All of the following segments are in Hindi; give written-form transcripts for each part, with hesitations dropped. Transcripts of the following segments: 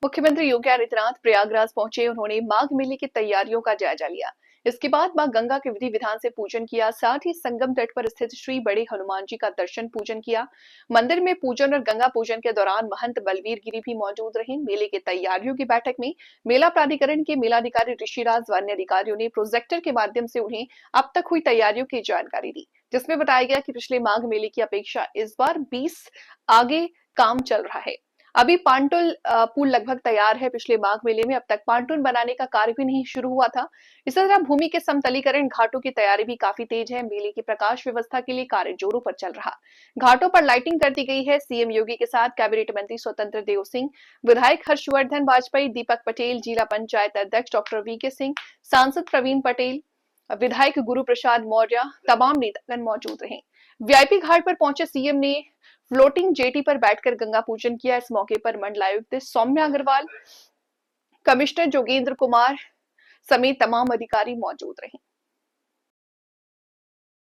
मुख्यमंत्री योगी आदित्यनाथ प्रयागराज पहुंचे। उन्होंने माघ मेले की तैयारियों का जायजा लिया। इसके बाद मां गंगा के विधि विधान से पूजन किया। साथ ही संगम तट पर स्थित श्री बड़े हनुमान जी का दर्शन पूजन किया। मंदिर में पूजन और गंगा पूजन के दौरान महंत बलवीर गिरी भी मौजूद रहे। मेले की तैयारियों की बैठक में मेला प्राधिकरण के मेलाधिकारी ऋषिराज व अन्य अधिकारियों ने प्रोजेक्टर के माध्यम से उन्हें अब तक हुई तैयारियों की जानकारी दी, जिसमें बताया गया कि पिछले माघ मेले की अपेक्षा इस बार 20 आगे काम चल रहा है। अभी पांटुल पुल लगभग तैयार है। पिछले माघ मेले में अब तक पांटुन बनाने का कार्य भी नहीं शुरू हुआ था। इसी तरह भूमि के समतलीकरण घाटों की तैयारी भी काफी तेज है। मेले की प्रकाश व्यवस्था के लिए कार्य जोरों पर चल रहा। घाटों पर लाइटिंग कर दी गई है। सीएम योगी के साथ कैबिनेट मंत्री स्वतंत्र देव सिंह, विधायक हर्षवर्धन वाजपेयी, दीपक पटेल, जिला पंचायत अध्यक्ष डॉक्टर वीके सिंह, सांसद प्रवीण पटेल, विधायक गुरु प्रसाद मौर्य, तमाम नेतागण मौजूद रहे। वीआईपी घाट पर पहुंचे सीएम ने फ्लोटिंग जेटी पर बैठकर गंगा पूजन किया। इस मौके पर मंडलायुक्त सौम्या अग्रवाल, कमिश्नर जोगेंद्र कुमार समेत तमाम अधिकारी मौजूद रहे।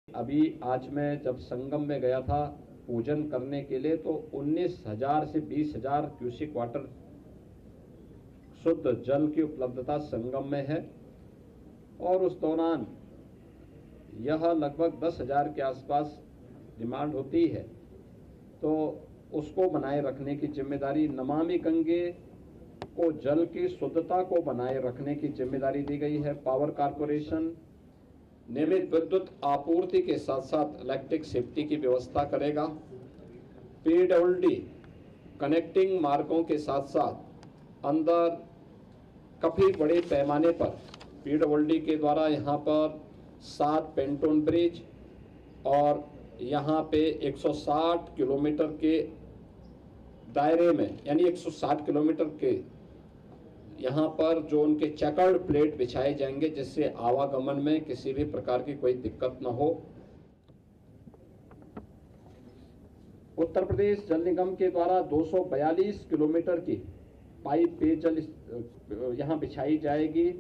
अभी आज मैं जब संगम में गया था पूजन करने के लिए, तो 19,000 से 20,000 क्यूसिक वाटर शुद्ध जल की उपलब्धता संगम में है और उस दौरान यह लगभग 10,000 के आसपास डिमांड होती है, तो उसको बनाए रखने की जिम्मेदारी, नमामि गंगे को जल की शुद्धता को बनाए रखने की जिम्मेदारी दी गई है। पावर कारपोरेशन नियमित विद्युत आपूर्ति के साथ साथ इलेक्ट्रिक सेफ्टी की व्यवस्था करेगा। पीडब्ल्यूडी कनेक्टिंग मार्गों के साथ साथ अंदर काफी बड़े पैमाने पर पीडब्ल्यूडी के द्वारा यहाँ पर 7 पेंटोन ब्रिज और यहाँ पे 160 किलोमीटर के दायरे में, यानी 160 किलोमीटर के यहाँ पर जो उनके चेकर्ड प्लेट बिछाए जाएंगे, जिससे आवागमन में किसी भी प्रकार की कोई दिक्कत न हो। उत्तर प्रदेश जल निगम के द्वारा 242 किलोमीटर की पाइप पेयजल यहाँ बिछाई जाएगी,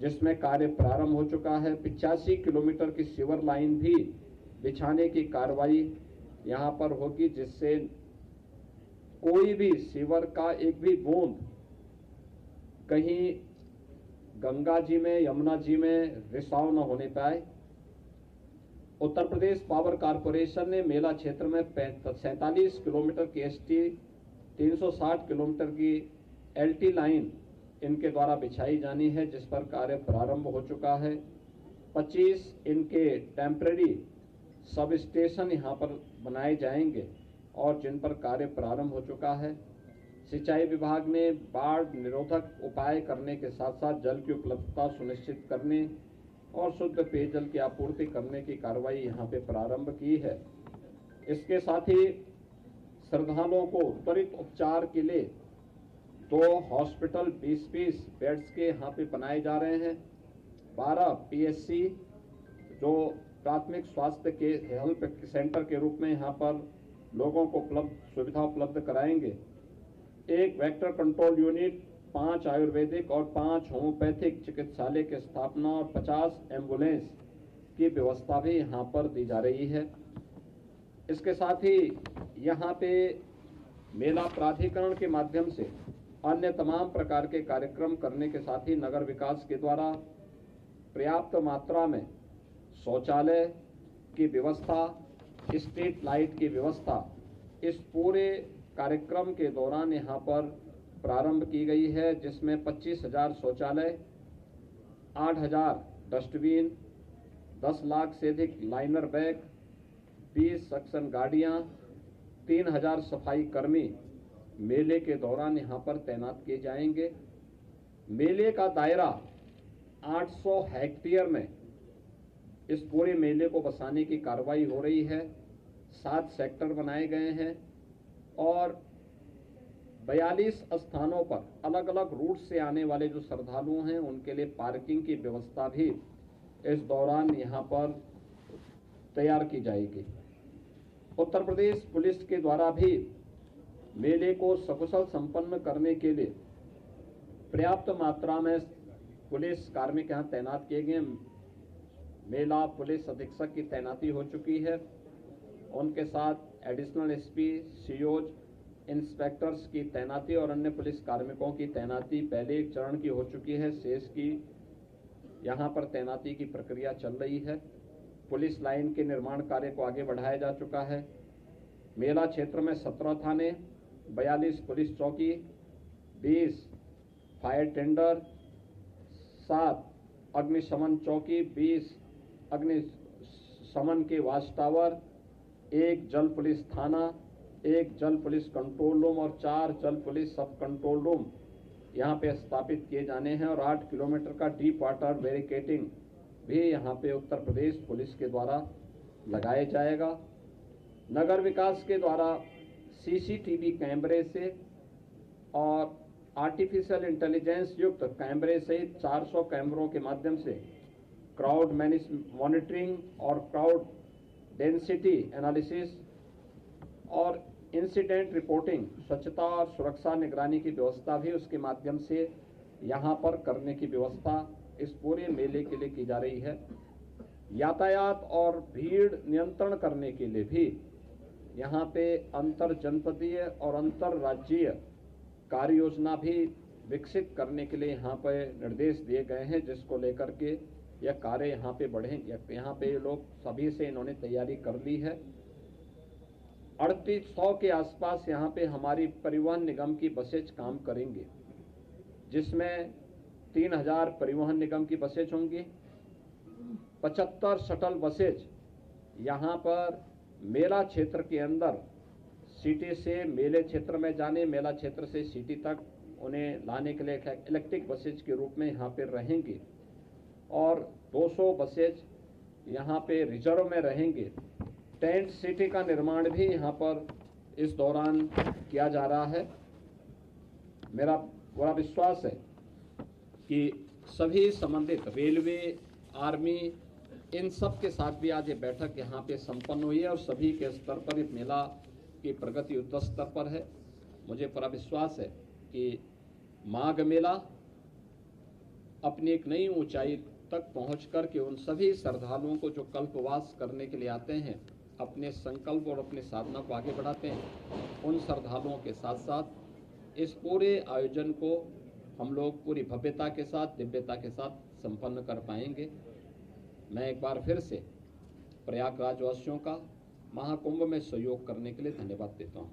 जिसमें कार्य प्रारंभ हो चुका है। 85 किलोमीटर की सीवर लाइन भी बिछाने की कार्रवाई यहाँ पर होगी, जिससे कोई भी सीवर का एक भी बूंद कहीं गंगा जी में, यमुना जी में रिसाव न होने पाए। उत्तर प्रदेश पावर कारपोरेशन ने मेला क्षेत्र में 47 किलोमीटर की एसटी, 360 किलोमीटर की एलटी लाइन इनके द्वारा बिछाई जानी है, जिस पर कार्य प्रारंभ हो चुका है। 25 इनके टेम्परेरी सब स्टेशन यहाँ पर बनाए जाएंगे और जिन पर कार्य प्रारंभ हो चुका है। सिंचाई विभाग ने बाढ़ निरोधक उपाय करने के साथ साथ जल की उपलब्धता सुनिश्चित करने और शुद्ध पेयजल की आपूर्ति करने की कार्रवाई यहाँ पे प्रारंभ की है। इसके साथ ही श्रद्धालुओं को त्वरित उपचार के लिए 2 हॉस्पिटल 20-20 बेड्स के यहाँ पे बनाए जा रहे हैं। 12 पीएचसी जो प्राथमिक स्वास्थ्य के हेल्थ सेंटर के रूप में यहाँ पर लोगों को सुविधा उपलब्ध कराएंगे। 1 वेक्टर कंट्रोल यूनिट, 5 आयुर्वेदिक और 5 होम्योपैथिक चिकित्सालय की स्थापना और 50 एम्बुलेंस की व्यवस्था भी यहाँ पर दी जा रही है। इसके साथ ही यहाँ पे मेला प्राधिकरण के माध्यम से अन्य तमाम प्रकार के कार्यक्रम करने के साथ ही नगर विकास के द्वारा पर्याप्त मात्रा में शौचालय की व्यवस्था, स्ट्रीट लाइट की व्यवस्था इस पूरे कार्यक्रम के दौरान यहाँ पर प्रारंभ की गई है, जिसमें 25,000 शौचालय, 8,000 डस्टबिन, 10 लाख से अधिक लाइनर बैग, 20 सक्शन गाड़ियाँ, 3,000 सफाई कर्मी मेले के दौरान यहाँ पर तैनात किए जाएंगे। मेले का दायरा 800 हेक्टेयर में इस पूरे मेले को बसाने की कार्रवाई हो रही है। 7 सेक्टर बनाए गए हैं और 42 स्थानों पर अलग अलग रूट से आने वाले जो श्रद्धालु हैं उनके लिए पार्किंग की व्यवस्था भी इस दौरान यहाँ पर तैयार की जाएगी। उत्तर प्रदेश पुलिस के द्वारा भी मेले को सकुशल संपन्न करने के लिए पर्याप्त मात्रा में पुलिस कार्मिक यहाँ तैनात किए गए। मेला पुलिस अधीक्षक की तैनाती हो चुकी है। उनके साथ एडिशनल एसपी, सीओज, इंस्पेक्टर्स की तैनाती और अन्य पुलिस कार्मिकों की तैनाती पहले एक चरण की हो चुकी है। शेष की यहाँ पर तैनाती की प्रक्रिया चल रही है। पुलिस लाइन के निर्माण कार्य को आगे बढ़ाया जा चुका है। मेला क्षेत्र में 17 थाने, 42 पुलिस चौकी, 20 फायर टेंडर, 7 अग्निशमन चौकी, 20 अग्निशमन के वाच टावर, 1 जल पुलिस थाना, 1 जल पुलिस कंट्रोल रूम और 4 जल पुलिस सब कंट्रोल रूम यहाँ पे स्थापित किए जाने हैं और 8 किलोमीटर का डीप वाटर बैरिकेडिंग भी यहाँ पे उत्तर प्रदेश पुलिस के द्वारा लगाया जाएगा। नगर विकास के द्वारा सीसीटीवी कैमरे से और आर्टिफिशियल इंटेलिजेंस युक्त कैमरे सहित 400 कैमरों के माध्यम से क्राउड मॉनिटरिंग और क्राउड डेंसिटी एनालिसिस और इंसिडेंट रिपोर्टिंग, स्वच्छता और सुरक्षा निगरानी की व्यवस्था भी उसके माध्यम से यहाँ पर करने की व्यवस्था इस पूरे मेले के लिए की जा रही है। यातायात और भीड़ नियंत्रण करने के लिए भी यहाँ पे अंतर जनपदीय और अंतर राज्यीय कार्य योजना भी विकसित करने के लिए यहाँ पे निर्देश दिए गए हैं, जिसको लेकर के यह कार्य यहाँ पे बढ़े। यहाँ पे लोग सभी से इन्होंने तैयारी कर ली है। 3800 के आसपास यहाँ पे हमारी परिवहन निगम की बसेज काम करेंगे, जिसमें 3000 परिवहन निगम की बसेज होंगी, 75 शटल बसेज यहाँ पर मेला क्षेत्र के अंदर सिटी से मेले क्षेत्र में जाने, मेला क्षेत्र से सिटी तक उन्हें लाने के लिए इलेक्ट्रिक बसेज के रूप में यहाँ पर रहेंगी और 200 बसेज यहाँ पे रिजर्व में रहेंगे। टेंट सिटी का निर्माण भी यहाँ पर इस दौरान किया जा रहा है। मेरा पूरा विश्वास है कि सभी संबंधित रेलवे, आर्मी, इन सब के साथ भी आज ये बैठक यहाँ पे संपन्न हुई है और सभी के स्तर पर इस मेला की प्रगति युद्ध स्तर पर है। मुझे पूरा विश्वास है कि माघ मेला अपनी एक नई ऊंचाई तक पहुँच कर के उन सभी श्रद्धालुओं को जो कल्पवास करने के लिए आते हैं, अपने संकल्प और अपने साधना को आगे बढ़ाते हैं, उन श्रद्धालुओं के साथ साथ इस पूरे आयोजन को हम लोग पूरी भव्यता के साथ, दिव्यता के साथ संपन्न कर पाएंगे। मैं एक बार फिर से प्रयागराज वासियों का महाकुंभ में सहयोग करने के लिए धन्यवाद देता हूँ।